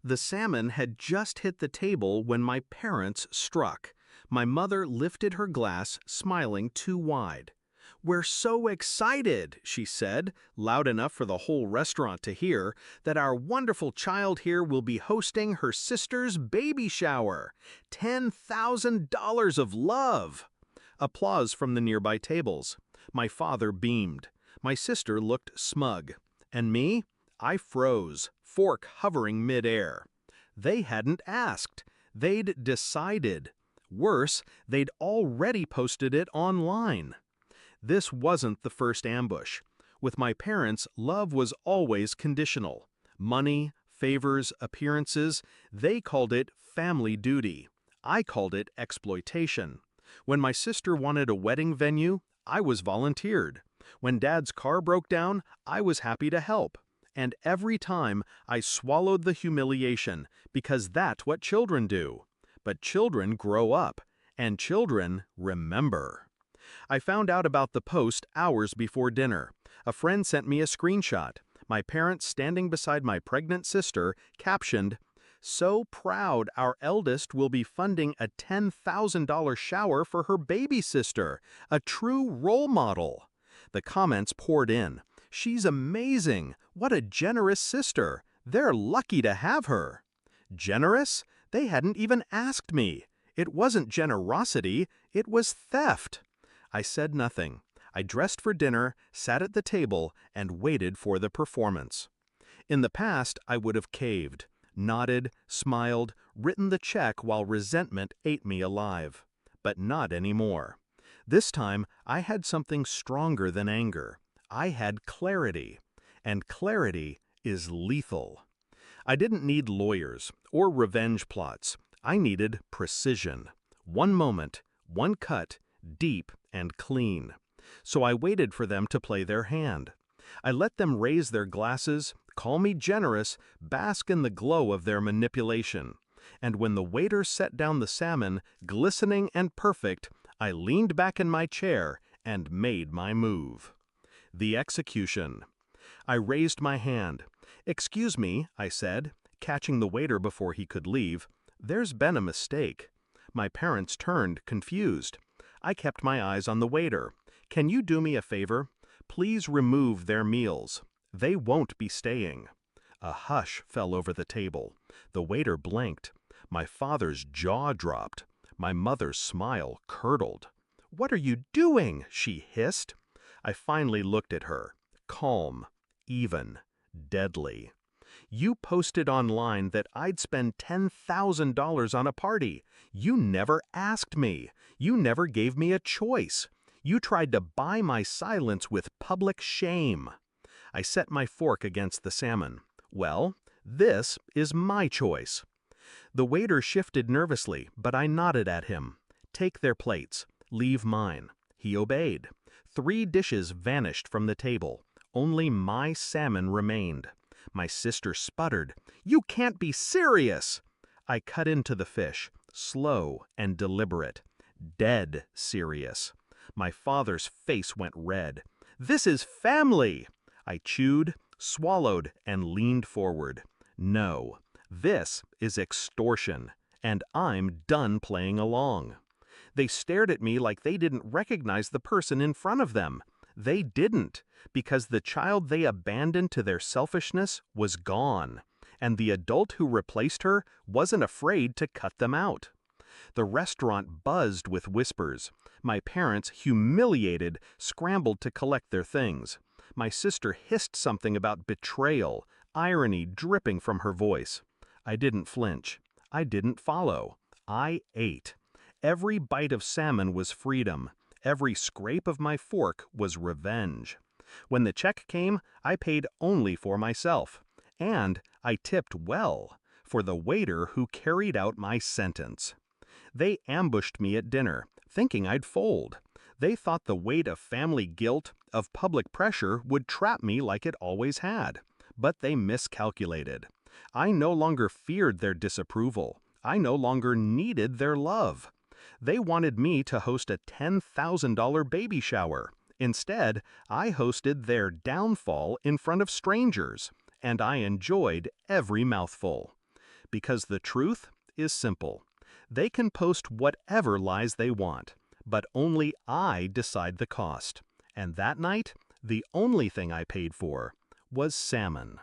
The salmon had just hit the table when my parents struck. My mother lifted her glass, smiling too wide. "We're so excited," she said, loud enough for the whole restaurant to hear, "that our wonderful child here will be hosting her sister's baby shower. $10,000 of love!" Applause from the nearby tables. My father beamed. My sister looked smug. And me? I froze, fork hovering midair. They hadn't asked. They'd decided. Worse, they'd already posted it online. This wasn't the first ambush. With my parents, love was always conditional. Money, favors, appearances, they called it family duty. I called it exploitation. When my sister wanted a wedding venue, I was volunteered. When Dad's car broke down, I was happy to help. And every time, I swallowed the humiliation, because that's what children do. But children grow up, and children remember. I found out about the post hours before dinner. A friend sent me a screenshot. My parents standing beside my pregnant sister, captioned, "So proud our eldest will be funding a $10,000 shower for her baby sister. A true role model." The comments poured in. "She's amazing. What a generous sister. They're lucky to have her." Generous? They hadn't even asked me. It wasn't generosity, it was theft. I said nothing. I dressed for dinner, sat at the table, and waited for the performance. In the past, I would have caved, nodded, smiled, written the check while resentment ate me alive. But not anymore. This time, I had something stronger than anger. I had clarity. And clarity is lethal. I didn't need lawyers or revenge plots. I needed precision. One moment, one cut, deep and clean. So I waited for them to play their hand. I let them raise their glasses, call me generous, bask in the glow of their manipulation. And when the waiter set down the salmon, glistening and perfect, I leaned back in my chair and made my move. The execution. I raised my hand. "Excuse me," I said, catching the waiter before he could leave. "There's been a mistake." My parents turned, confused. I kept my eyes on the waiter. "Can you do me a favor? Please remove their meals. They won't be staying." A hush fell over the table. The waiter blanked. My father's jaw dropped. My mother's smile curdled. "What are you doing?" she hissed. I finally looked at her. Calm, even, deadly. "You posted online that I'd spend $10,000 on a party. You never asked me. You never gave me a choice. You tried to buy my silence with public shame." I set my fork against the salmon. "Well, this is my choice." The waiter shifted nervously, but I nodded at him. "Take their plates. Leave mine." He obeyed. 3 dishes vanished from the table. Only my salmon remained. My sister sputtered, "You can't be serious!" I cut into the fish, slow and deliberate. Dead serious. My father's face went red. "This is family!" I chewed, swallowed, and leaned forward. "No, this is extortion, and I'm done playing along." They stared at me like they didn't recognize the person in front of them. They didn't, because the child they abandoned to their selfishness was gone, and the adult who replaced her wasn't afraid to cut them out. The restaurant buzzed with whispers. My parents, humiliated, scrambled to collect their things. My sister hissed something about betrayal, irony dripping from her voice. I didn't flinch. I didn't follow. I ate. Every bite of salmon was freedom. Every scrape of my fork was revenge. When the check came, I paid only for myself. And I tipped well, for the waiter who carried out my sentence. They ambushed me at dinner, thinking I'd fold. They thought the weight of family guilt, of public pressure, would trap me like it always had. But they miscalculated. I no longer feared their disapproval. I no longer needed their love. They wanted me to host a $10,000 baby shower. Instead, I hosted their downfall in front of strangers, and I enjoyed every mouthful. because the truth is simple. They can post whatever lies they want, but only I decide the cost. And that night, the only thing I paid for was salmon.